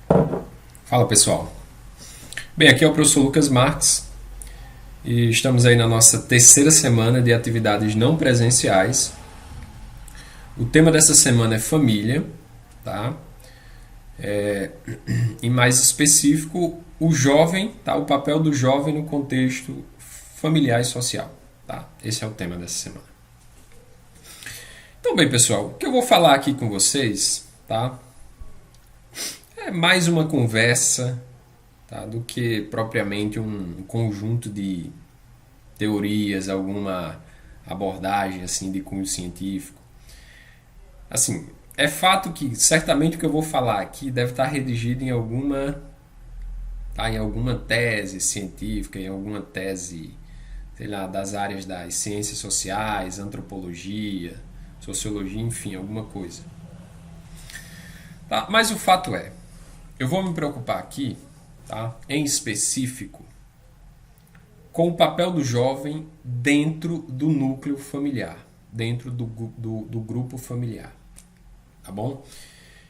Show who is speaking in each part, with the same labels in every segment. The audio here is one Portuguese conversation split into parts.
Speaker 1: Fala pessoal, bem, aqui é o professor Lucas Marques e estamos aí na nossa terceira semana de atividades não presenciais. O tema dessa semana é família, tá? E mais específico, o jovem, tá? O papel do jovem no contexto familiar e social, tá? Esse é o tema dessa semana. Então, bem pessoal, o que eu vou falar aqui com vocês, tá? É mais uma conversa, tá? Do que propriamente um conjunto de teorias, alguma abordagem assim de cunho científico. Assim, é fato que certamente o que eu vou falar aqui deve estar redigido em alguma tese científica, em alguma tese, sei lá, das áreas das ciências sociais, antropologia, sociologia, enfim, alguma coisa. Tá? Mas o fato é, eu vou me preocupar aqui, tá? Em específico, com o papel do jovem dentro do núcleo familiar, dentro do grupo familiar, tá bom?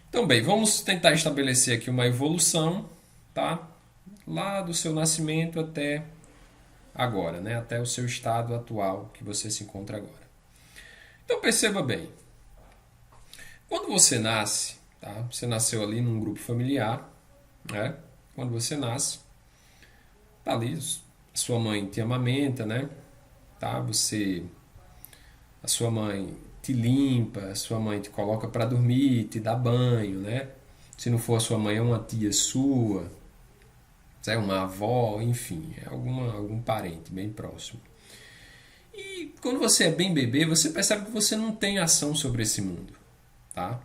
Speaker 1: Então, bem, vamos tentar estabelecer aqui uma evolução, tá? Lá do seu nascimento até agora, né? Até o seu estado atual que você se encontra agora. Então, perceba bem, quando você nasce, tá? Você nasceu ali num grupo familiar, né? Quando você nasce, tá ali, sua mãe te amamenta, né? Tá? A sua mãe te limpa, a sua mãe te coloca para dormir, te dá banho, né? Se não for a sua mãe, é uma tia sua, é uma avó, enfim, é algum parente bem próximo. E quando você é bem bebê, você percebe que você não tem ação sobre esse mundo, tá?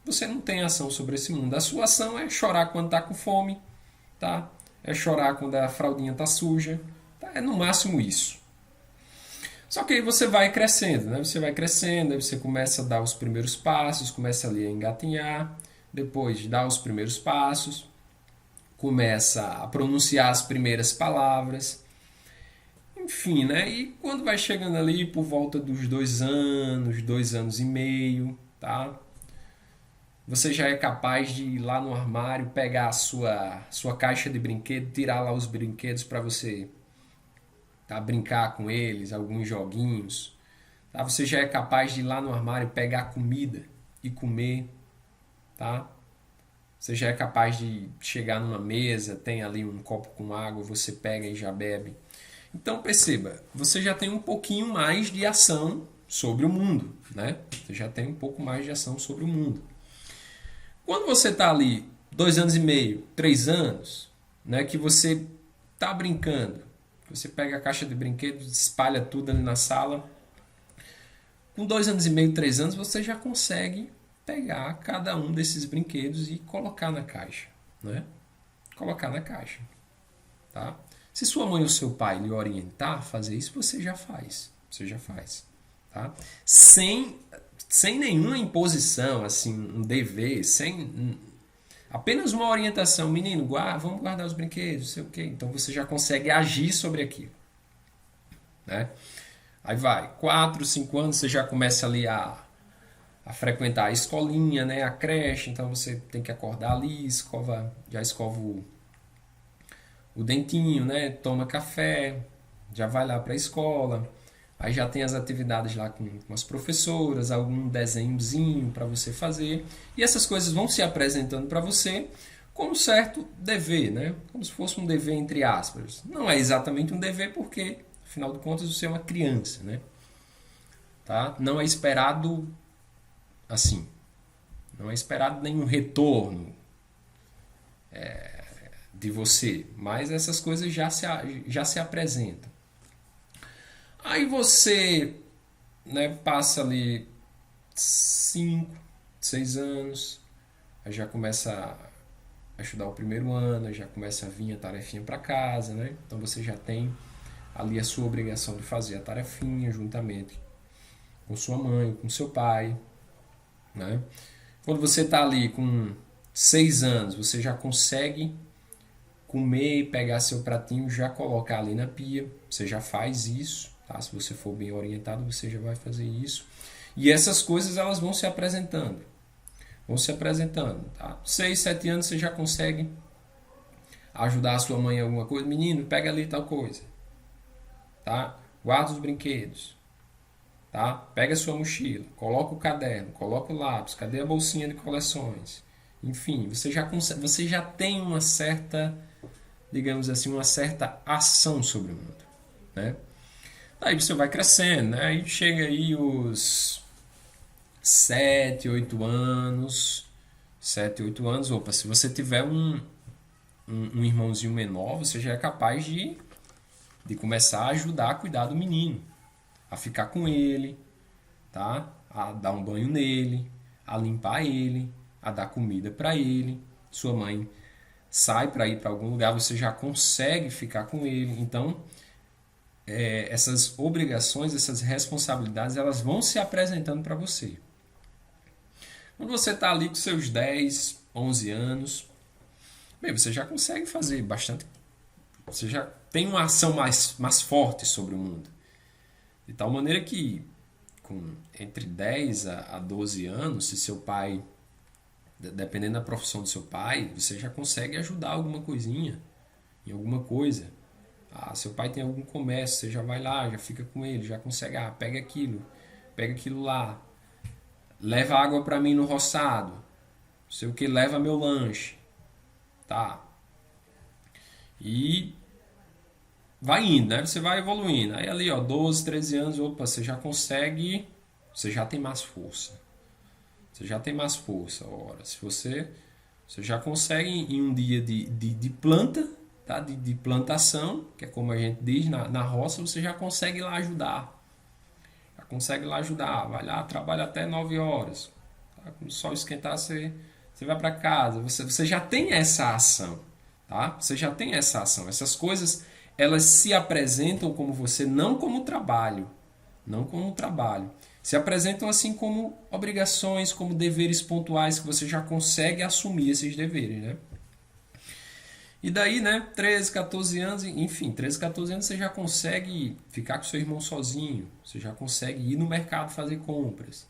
Speaker 1: Você não tem ação sobre esse mundo. A sua ação é chorar quando tá com fome, tá? É chorar quando a fraldinha tá suja, tá? É no máximo isso. Só que aí você vai crescendo, né? Você vai crescendo, aí você começa a dar os primeiros passos, começa ali a engatinhar, depois de dar os primeiros passos, começa a pronunciar as primeiras palavras, enfim, né? E quando vai chegando ali por volta dos 2 anos e meio, tá? Você já é capaz de ir lá no armário, pegar a sua caixa de brinquedo, tirar lá os brinquedos para você, tá? Brincar com eles, alguns joguinhos. Tá? Você já é capaz de ir lá no armário, pegar comida e comer, tá? Você já é capaz de chegar numa mesa, tem ali um copo com água, você pega e já bebe. Então perceba, você já tem um pouquinho mais de ação sobre o mundo, né? Você já tem um pouco mais de ação sobre o mundo. Quando você está ali 2 anos e meio, 3 anos, né, que você está brincando, você pega a caixa de brinquedos, espalha tudo ali na sala. Com 2 anos e meio, 3 anos, você já consegue pegar cada um desses brinquedos e colocar na caixa, né? Colocar na caixa, tá? Se sua mãe ou seu pai lhe orientar a fazer isso, você já faz. Você já faz. Tá? Sem nenhuma imposição, assim, um dever, sem apenas uma orientação. Menino, vamos guardar os brinquedos, não sei o quê. Então você já consegue agir sobre aquilo. Né? Aí vai, 4, 5 anos, você já começa ali a frequentar a escolinha, né? A creche, então você tem que acordar ali, já escova o dentinho, né? Toma café, já vai lá para a escola. Aí já tem as atividades lá com as professoras, algum desenhozinho para você fazer. E essas coisas vão se apresentando para você como certo dever, né? Como se fosse um dever entre aspas. Não é exatamente um dever porque, afinal de contas, você é uma criança, né? Tá? Não é esperado assim. Não é esperado nenhum retorno de você, mas essas coisas já se apresentam. Aí você, né, passa ali 5, 6 anos, aí já começa a estudar o primeiro ano, já começa a vir a tarefinha para casa, né? Então você já tem ali a sua obrigação de fazer a tarefinha juntamente com sua mãe, com seu pai, né? Quando você está ali com 6 anos, você já consegue comer e pegar seu pratinho, já colocar ali na pia, você já faz isso, tá? Se você for bem orientado, você já vai fazer isso. E essas coisas elas vão se apresentando. Vão se apresentando, tá? 6, 7 anos você já consegue ajudar a sua mãe em alguma coisa. Menino, pega ali tal coisa, tá? Guarda os brinquedos, tá? Pega a sua mochila, coloca o caderno, coloca o lápis, cadê a bolsinha de coleções? Enfim, você já tem uma certa, digamos assim, uma certa ação sobre o mundo, né? Aí você vai crescendo, né? Aí chega aí os 7, 8 anos. 7, 8 anos. Opa, se você tiver um irmãozinho menor, você já é capaz de começar a ajudar a cuidar do menino. A ficar com ele, tá? A dar um banho nele, a limpar ele, a dar comida para ele. Sua mãe sai para ir para algum lugar, você já consegue ficar com ele. Então, essas obrigações, essas responsabilidades, elas vão se apresentando para você. Quando você está ali com seus 10, 11 anos, bem, você já consegue fazer bastante. Você já tem uma ação mais forte sobre o mundo. De tal maneira que, entre 10 a 12 anos, se seu pai, dependendo da profissão do seu pai, você já consegue ajudar alguma coisinha, em alguma coisa. Ah, seu pai tem algum comércio, você já vai lá, já fica com ele, já consegue, pega aquilo lá, leva água para mim no roçado, não sei o que, leva meu lanche, tá? E vai indo, né? Você vai evoluindo. Aí ali, ó, 12, 13 anos, opa, você já consegue, você já tem mais força. Você já tem mais força. Ora, se você já consegue em um dia de planta, tá? De plantação, que é como a gente diz, na roça, você já consegue ir lá ajudar. Já consegue ir lá ajudar. Vai lá, trabalha até 9 horas. Tá? Quando o sol esquentar, você vai para casa. Você já tem essa ação, tá? Você já tem essa ação. Essas coisas, elas se apresentam como você, não como trabalho. Não como trabalho. Se apresentam assim como obrigações, como deveres pontuais que você já consegue assumir esses deveres, né? E daí, né, 13, 14 anos, enfim, 13, 14 anos você já consegue ficar com seu irmão sozinho, você já consegue ir no mercado fazer compras,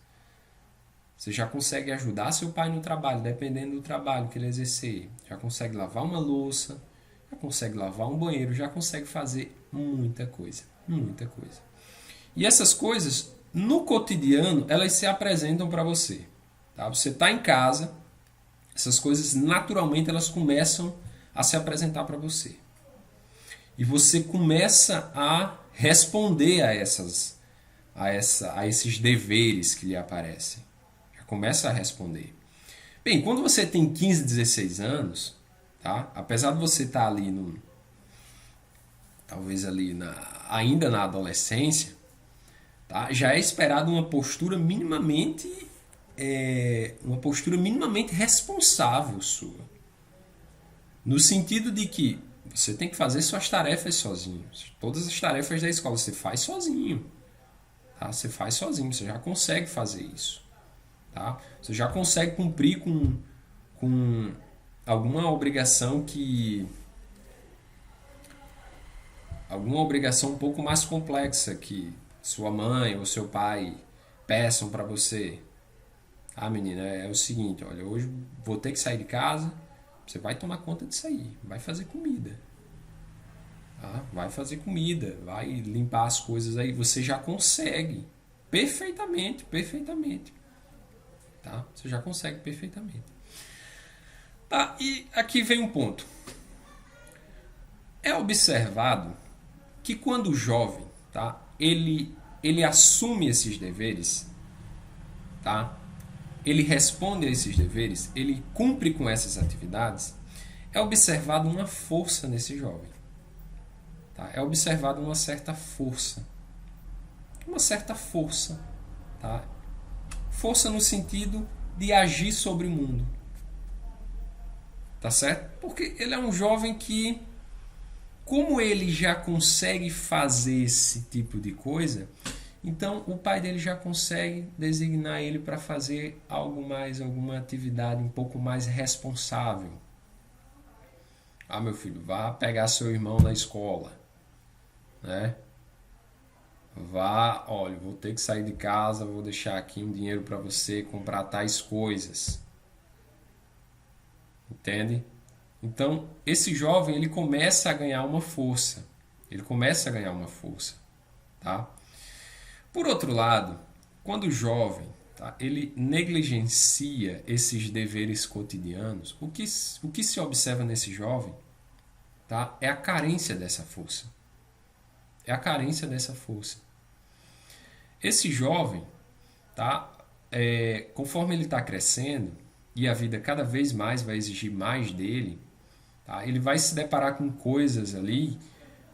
Speaker 1: você já consegue ajudar seu pai no trabalho, dependendo do trabalho que ele exercer, já consegue lavar uma louça, já consegue lavar um banheiro, já consegue fazer muita coisa, muita coisa. E essas coisas, no cotidiano, elas se apresentam para você. Tá? Você está em casa, essas coisas naturalmente elas começam a se apresentar para você. E você começa a responder a esses deveres que lhe aparecem. Já começa a responder. Bem, quando você tem 15, 16 anos, tá? Apesar de você estar ali talvez ali ainda na adolescência, tá? Já é esperado uma postura minimamente responsável sua. No sentido de que você tem que fazer suas tarefas sozinho. Todas as tarefas da escola você faz sozinho. Tá? Você faz sozinho, você já consegue fazer isso. Tá? Você já consegue cumprir com alguma obrigação alguma obrigação um pouco mais complexa que sua mãe ou seu pai peçam para você. Ah, menina, é o seguinte, olha, hoje vou ter que sair de casa, você vai tomar conta disso aí, vai fazer comida. Tá? Vai fazer comida, vai limpar as coisas aí, você já consegue perfeitamente, perfeitamente. Tá? Você já consegue perfeitamente. Tá, e aqui vem um ponto. É observado que quando o jovem, tá, ele assume esses deveres, tá? Ele responde a esses deveres, ele cumpre com essas atividades, é observado uma força nesse jovem. Tá? É observado uma certa força. Uma certa força. Tá? Força no sentido de agir sobre o mundo. Tá certo? Porque ele é um jovem que, como ele já consegue fazer esse tipo de coisa, então o pai dele já consegue designar ele para fazer alguma atividade um pouco mais responsável. Ah, meu filho, vá pegar seu irmão na escola, né? Vá, olha, vou ter que sair de casa, vou deixar aqui um dinheiro para você comprar tais coisas, Entende? Então, esse jovem, ele começa a ganhar uma força. Ele começa a ganhar uma força, tá? Por outro lado, quando o jovem, tá, ele negligencia esses deveres cotidianos, o que se observa nesse jovem, tá, é a carência dessa força. É a carência dessa força. Esse jovem, tá, conforme ele está crescendo e a vida cada vez mais vai exigir mais dele, tá, ele vai se deparar com coisas ali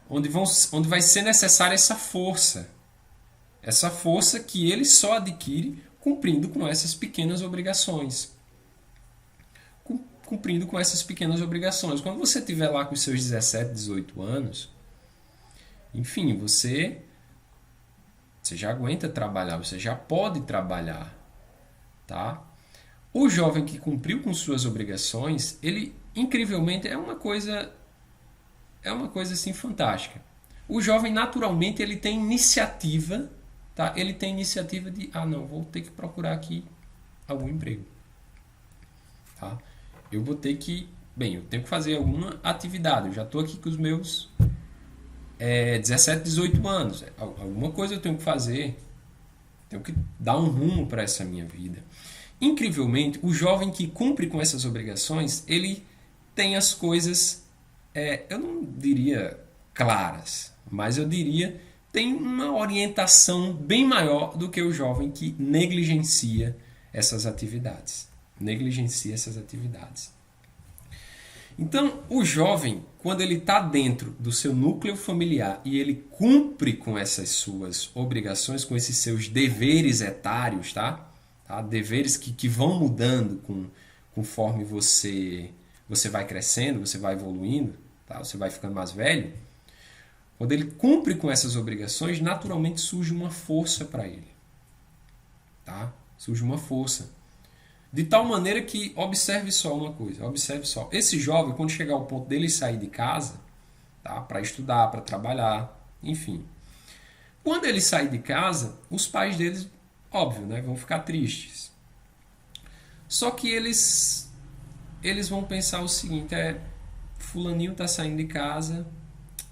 Speaker 1: onde vai ser necessária essa força. Essa força que ele só adquire cumprindo com essas pequenas obrigações. Cumprindo com essas pequenas obrigações. Quando você estiver lá com os seus 17, 18 anos, enfim, você já aguenta trabalhar, você já pode trabalhar, tá? O jovem que cumpriu com suas obrigações, ele incrivelmente é uma coisa assim fantástica. O jovem naturalmente ele tem iniciativa, tá? Ele tem iniciativa de, não, vou ter que procurar aqui algum emprego, tá? Eu vou ter que, eu tenho que fazer alguma atividade. Eu já estou aqui com os meus 17, 18 anos. Alguma coisa eu tenho que fazer. Tenho que dar um rumo para essa minha vida. Incrivelmente, o jovem que cumpre com essas obrigações, ele tem as coisas, eu não diria claras, mas eu diria tem uma orientação bem maior do que o jovem que negligencia essas atividades. Então, o jovem, quando ele está dentro do seu núcleo familiar e ele cumpre com essas suas obrigações, com esses seus deveres etários, tá? Deveres que vão mudando conforme você vai crescendo, você vai evoluindo, tá? Você vai ficando mais velho. Quando ele cumpre com essas obrigações, naturalmente surge uma força para ele. Tá? Surge uma força. De tal maneira que, observe só uma coisa, observe só. Esse jovem, quando chegar ao ponto dele sair de casa, tá? Para estudar, para trabalhar, enfim. Quando ele sair de casa, os pais deles, óbvio, né, vão ficar tristes. Só que eles vão pensar o seguinte, fulaninho está saindo de casa,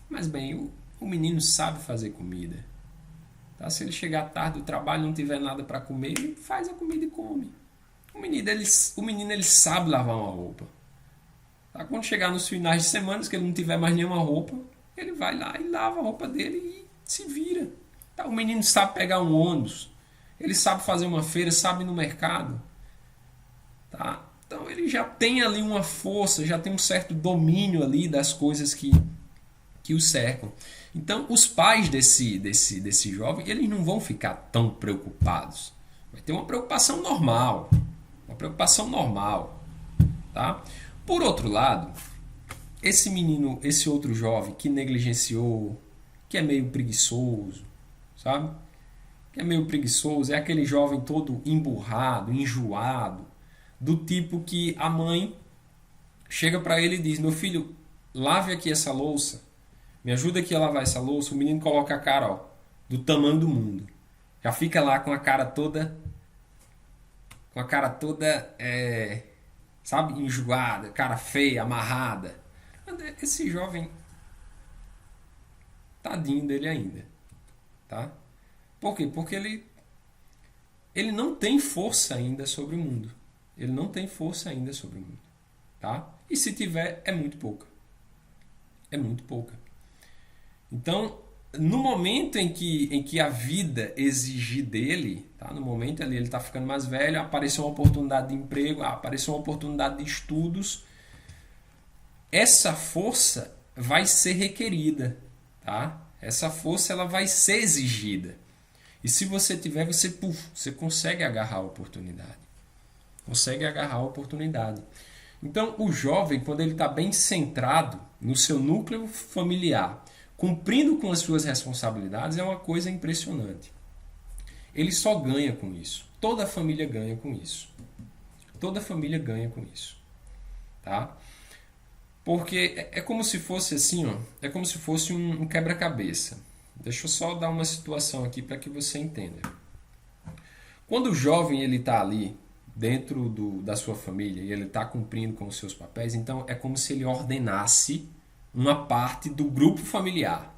Speaker 1: mas bem, o menino sabe fazer comida. Tá? Se ele chegar tarde do trabalho e não tiver nada para comer, ele faz a comida e come. O menino ele sabe lavar uma roupa. Tá? Quando chegar nos finais de semana, que ele não tiver mais nenhuma roupa, ele vai lá e lava a roupa dele e se vira. Tá? O menino sabe pegar um ônibus, ele sabe fazer uma feira, sabe ir no mercado. Tá? Então ele já tem ali uma força, já tem um certo domínio ali das coisas que o cercam. Então os pais desse jovem, eles não vão ficar tão preocupados. Vai ter uma preocupação normal. Tá? Por outro lado, esse outro jovem que negligenciou, que é meio preguiçoso, sabe? Que é meio preguiçoso, é aquele jovem todo emburrado, enjoado, do tipo que a mãe chega para ele e diz, meu filho, lave aqui essa louça, me ajuda aqui a lavar essa louça. O menino coloca a cara, do tamanho do mundo. Já fica lá com a cara toda, sabe, enjoada, cara feia, amarrada. Esse jovem, tadinho dele ainda, tá? Por quê? Porque ele não tem força ainda sobre o mundo. Tá? E se tiver, é muito pouca. Então, no momento em que a vida exigir dele, tá? No momento ali ele está ficando mais velho, apareceu uma oportunidade de emprego, apareceu uma oportunidade de estudos, essa força vai ser requerida, tá? Essa força ela vai ser exigida. E se você tiver, você consegue agarrar a oportunidade. Então, o jovem, quando ele está bem centrado no seu núcleo familiar, cumprindo com as suas responsabilidades, é uma coisa impressionante. Ele só ganha com isso. Toda a família ganha com isso. Tá? Porque é como se fosse assim, é como se fosse um quebra-cabeça. Deixa eu só dar uma situação aqui para que você entenda. Quando o jovem ele está ali da sua família e ele está cumprindo com os seus papéis, então é como se ele ordenasse uma parte do grupo familiar.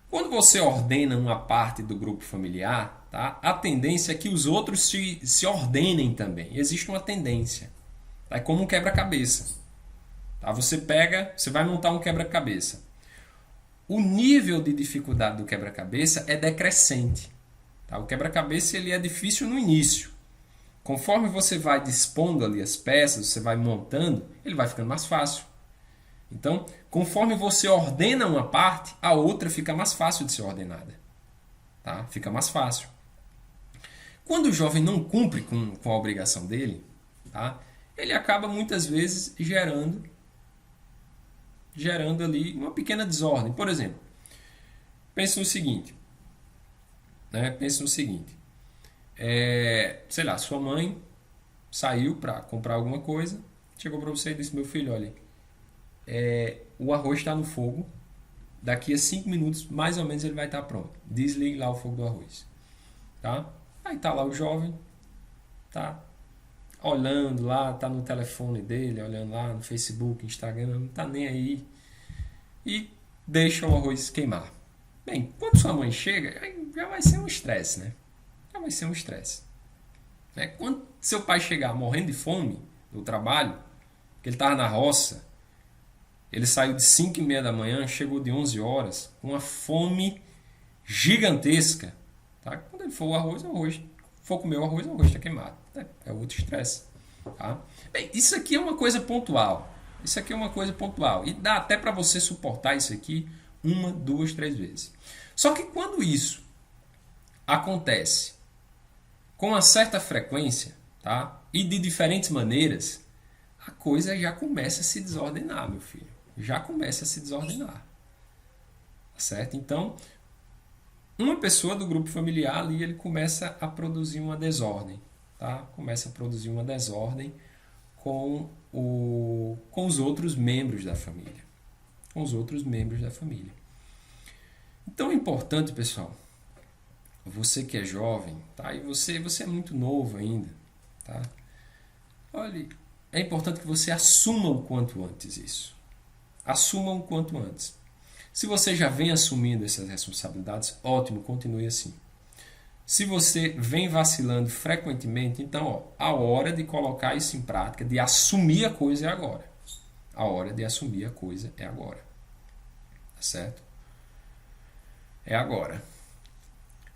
Speaker 1: Quando você ordena uma parte do grupo familiar, tá, a tendência é que os outros se ordenem também. Existe uma tendência. Tá? É como um quebra-cabeça. Tá? Você vai montar um quebra-cabeça. O nível de dificuldade do quebra-cabeça é decrescente. Tá? O quebra-cabeça ele é difícil no início. Conforme você vai dispondo ali as peças, você vai montando, ele vai ficando mais fácil. Então, conforme você ordena uma parte, a outra fica mais fácil de ser ordenada. Tá? Fica mais fácil. Quando o jovem não cumpre com a obrigação dele, tá? Ele acaba muitas vezes gerando ali uma pequena desordem. Por exemplo, pense no seguinte. Sei lá, sua mãe saiu para comprar alguma coisa, chegou para você e disse: meu filho, olha, o arroz está no fogo, daqui a 5 minutos mais ou menos ele vai estar pronto, desligue lá o fogo do arroz, tá? Aí tá lá o jovem, tá olhando lá, tá no telefone dele, olhando lá no Facebook, Instagram, não tá nem aí e deixa o arroz queimar. Bem, quando sua mãe chega, aí já vai ser um estresse, né? Já vai ser um estresse. Quando seu pai chegar morrendo de fome do trabalho, que ele estava na roça, ele saiu de 5h30 da manhã, chegou de 11 horas, com uma fome gigantesca. Tá? Quando ele for for comer o arroz está queimado. É outro estresse. Tá? Bem, isso aqui é uma coisa pontual. E dá até para você suportar isso aqui 1, 2, 3 vezes. Só que quando isso acontece com uma certa frequência, tá? E de diferentes maneiras, a coisa já começa a se desordenar, meu filho. Já começa a se desordenar. Tá certo? Então, uma pessoa do grupo familiar ali, ele começa a produzir uma desordem. Tá? Começa a produzir uma desordem com os outros membros da família. Então é importante, pessoal, você que é jovem, tá? E você é muito novo ainda, tá? Olha, é importante que você assuma o quanto antes isso. Assuma o quanto antes. Se você já vem assumindo essas responsabilidades, ótimo, continue assim. Se você vem vacilando frequentemente, então a hora de colocar isso em prática, de assumir a coisa é agora. A hora de assumir a coisa é agora. Tá certo? É agora.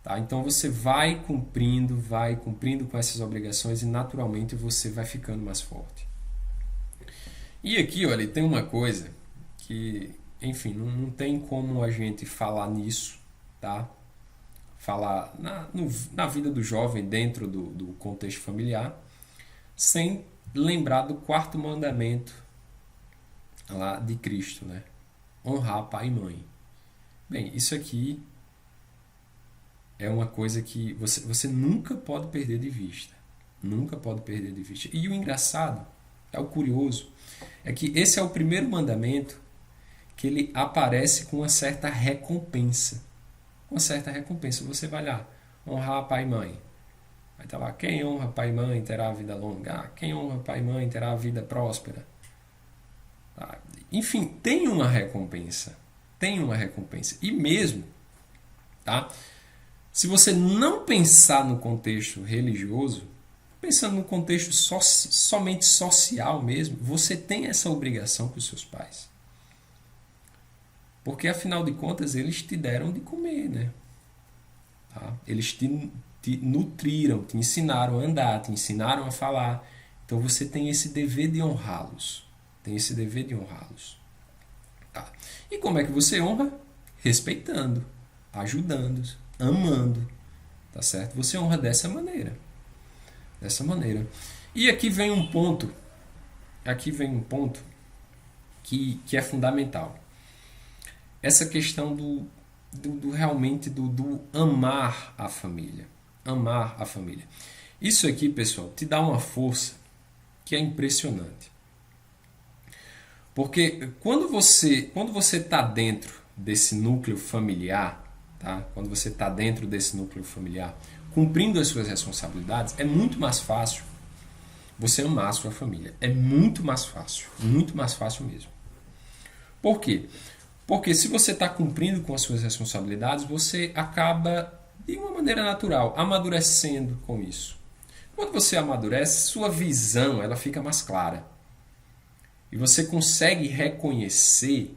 Speaker 1: Tá? Então você vai cumprindo com essas obrigações e naturalmente você vai ficando mais forte. E aqui, olha, tem uma coisa que, enfim, não tem como a gente falar nisso, tá? Falar na vida do jovem dentro do contexto familiar, sem lembrar do 4º mandamento lá de Cristo, né? Honrar pai e mãe. Bem, isso aqui é uma coisa que você nunca pode perder de vista. Nunca pode perder de vista. E o engraçado, o curioso, é que esse é o primeiro mandamento que ele aparece com uma certa recompensa. Uma certa recompensa. Você vai lá, honrar pai e mãe. Vai estar lá, quem honra pai e mãe terá a vida longa. Quem honra pai e mãe terá a vida próspera. Tá? Enfim, tem uma recompensa. E mesmo, tá? Se você não pensar no contexto religioso, pensando no contexto somente social mesmo, você tem essa obrigação com os seus pais. Porque, afinal de contas, eles te deram de comer, né? Tá? Eles te nutriram, te ensinaram a andar, te ensinaram a falar. Então, você tem esse dever de honrá-los. Tá? E como é que você honra? Respeitando, ajudando, amando. Tá certo? Você honra dessa maneira. E aqui vem um ponto que é fundamental. Essa questão do realmente do amar a família. Isso aqui, pessoal, te dá uma força que é impressionante. Porque quando você está dentro desse núcleo familiar, tá? cumprindo as suas responsabilidades, é muito mais fácil você amar a sua família. É muito mais fácil mesmo. Por quê? Porque se você está cumprindo com as suas responsabilidades, você acaba, de uma maneira natural, amadurecendo com isso. Quando você amadurece, sua visão ela fica mais clara. E você consegue reconhecer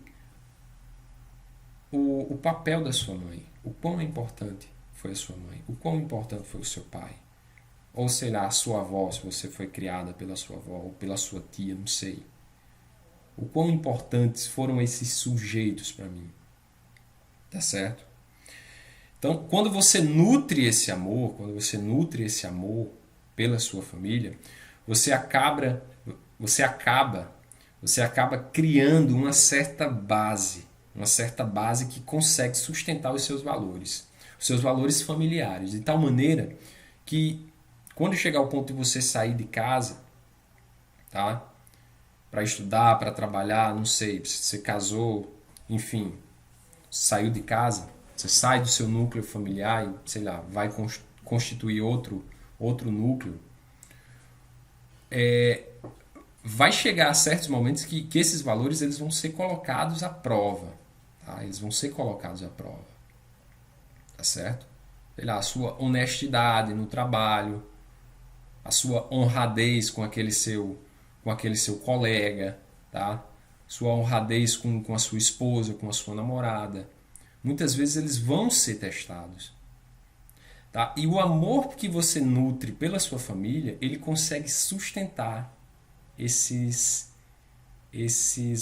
Speaker 1: o papel da sua mãe. O quão importante foi a sua mãe. O quão importante foi o seu pai. Ou sei lá, a sua avó, se você foi criada pela sua avó ou pela sua tia, não sei. O quão importantes foram esses sujeitos para mim. Tá certo? Então, quando você nutre esse amor, pela sua família, você acaba criando uma certa base que consegue sustentar os seus valores familiares, de tal maneira que quando chegar ao ponto de você sair de casa, tá? Para estudar, para trabalhar, não sei, você casou, enfim, saiu de casa, você sai do seu núcleo familiar e, sei lá, vai constituir outro núcleo, vai chegar a certos momentos que esses valores eles vão ser colocados à prova. Tá? Eles vão ser colocados à prova. Tá certo? Sei lá, a sua honestidade no trabalho, a sua honradez com aquele seu colega, tá? Sua honradez com a sua esposa, com a sua namorada. Muitas vezes eles vão ser testados. Tá? E o amor que você nutre pela sua família, ele consegue sustentar esses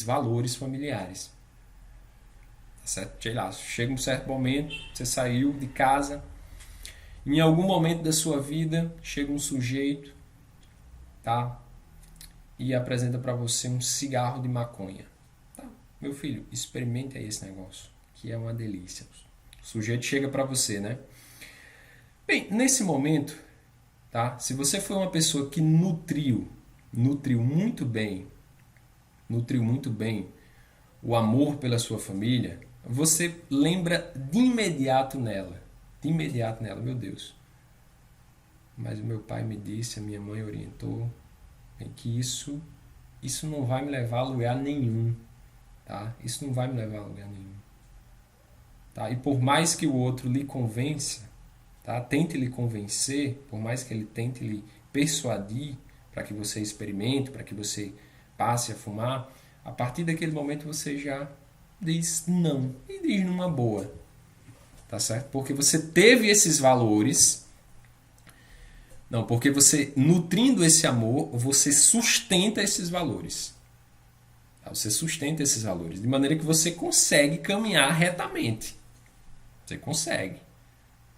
Speaker 1: valores familiares. Tá certo? Sei lá, chega um certo momento, você saiu de casa, em algum momento da sua vida, chega um sujeito, tá? E apresenta para você um cigarro de maconha. Tá? Meu filho, experimente aí esse negócio, que é uma delícia. O sujeito chega para você, né? Bem, nesse momento, tá? Se você foi uma pessoa que nutriu muito bem o amor pela sua família, você lembra de imediato nela, meu Deus. Mas o meu pai me disse, a minha mãe orientou, que isso não vai me levar a lugar nenhum, tá? Isso não vai me levar a lugar nenhum, tá? E por mais que o outro lhe convença, tá? Tente lhe convencer, por mais que ele tente lhe persuadir para que você experimente, para que você passe a fumar, a partir daquele momento você já diz não, e diz numa boa, tá certo? Porque você teve esses valores, não, porque você, nutrindo esse amor, você sustenta esses valores. Tá? Você sustenta esses valores, de maneira que você consegue caminhar retamente. Você consegue.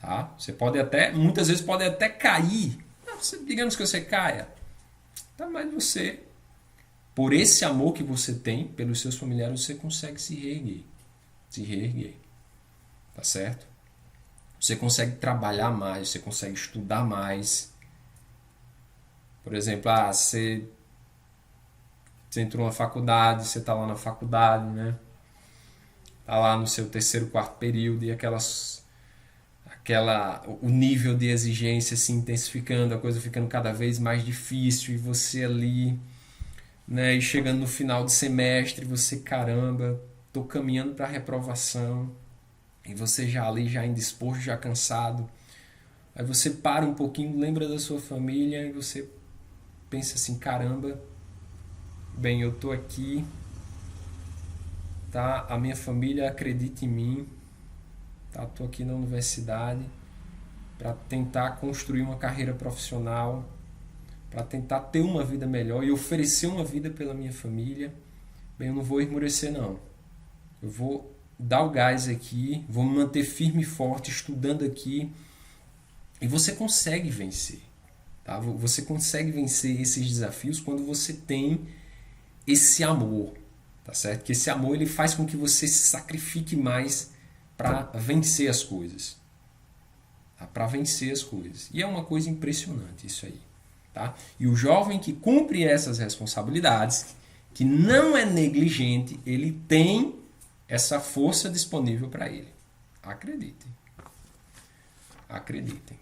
Speaker 1: Tá? Você pode até, muitas vezes pode até cair, digamos que você caia, tá? Mas você, por esse amor que você tem pelos seus familiares, você consegue se reerguer, tá certo? Você consegue trabalhar mais, você consegue estudar mais. Por exemplo, você entrou na faculdade, você está lá na faculdade, né? Está lá no seu terceiro, quarto período e o nível de exigência se intensificando, a coisa ficando cada vez mais difícil e você ali, né, e chegando no final de semestre, você, caramba, tô caminhando para a reprovação e você já ali, já indisposto, já cansado. Aí você para um pouquinho, lembra da sua família e você pensa assim, caramba, bem, eu tô aqui, tá? A minha família acredita em mim, tá? Tô aqui na universidade para tentar construir uma carreira profissional, para tentar ter uma vida melhor e oferecer uma vida pela minha família. Bem, eu não vou esmorecer não. Eu vou dar o gás aqui, vou me manter firme e forte, estudando aqui. E você consegue vencer. Tá? Você consegue vencer esses desafios quando você tem esse amor. Tá certo? Que esse amor ele faz com que você se sacrifique mais para vencer as coisas. Tá? Para vencer as coisas. E é uma coisa impressionante isso aí. Tá? E o jovem que cumpre essas responsabilidades, que não é negligente, ele tem essa força disponível para ele. Acreditem. Acreditem.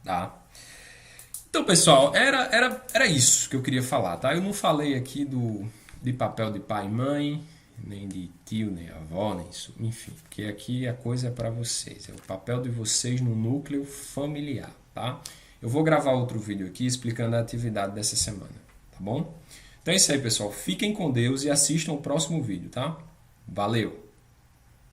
Speaker 1: tá? Então, pessoal, era isso que eu queria falar, tá? Eu não falei aqui de papel de pai e mãe, nem de tio, nem avó, nem isso, enfim, porque aqui a coisa é para vocês, é o papel de vocês no núcleo familiar, tá? Eu vou gravar outro vídeo aqui explicando a atividade dessa semana, tá bom? Então é isso aí, pessoal. Fiquem com Deus e assistam o próximo vídeo, tá? Valeu!